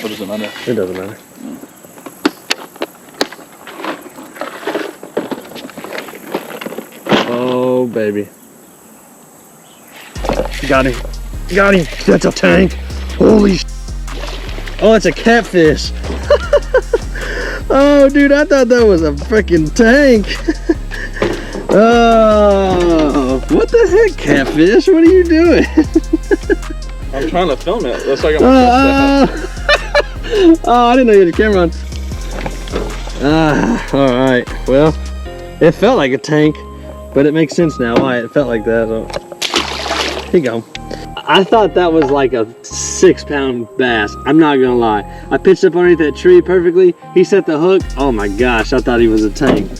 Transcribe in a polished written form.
What does it matter? It doesn't matter. Oh, baby. Got him. Got him. That's a tank. Holy sh. Oh, it's a catfish. Oh, dude, I thought that was a freaking tank. Oh, what the heck, catfish? What are you doing? I'm trying to film it. Looks like I'm oh, I didn't know you had a camera on. All right. Well, it felt like a tank, but it makes sense now why it felt like that. So, here you go. I thought that was like a 6-pound bass. I'm not gonna lie. I pitched up underneath that tree perfectly. He set the hook. Oh my gosh, I thought he was a tank.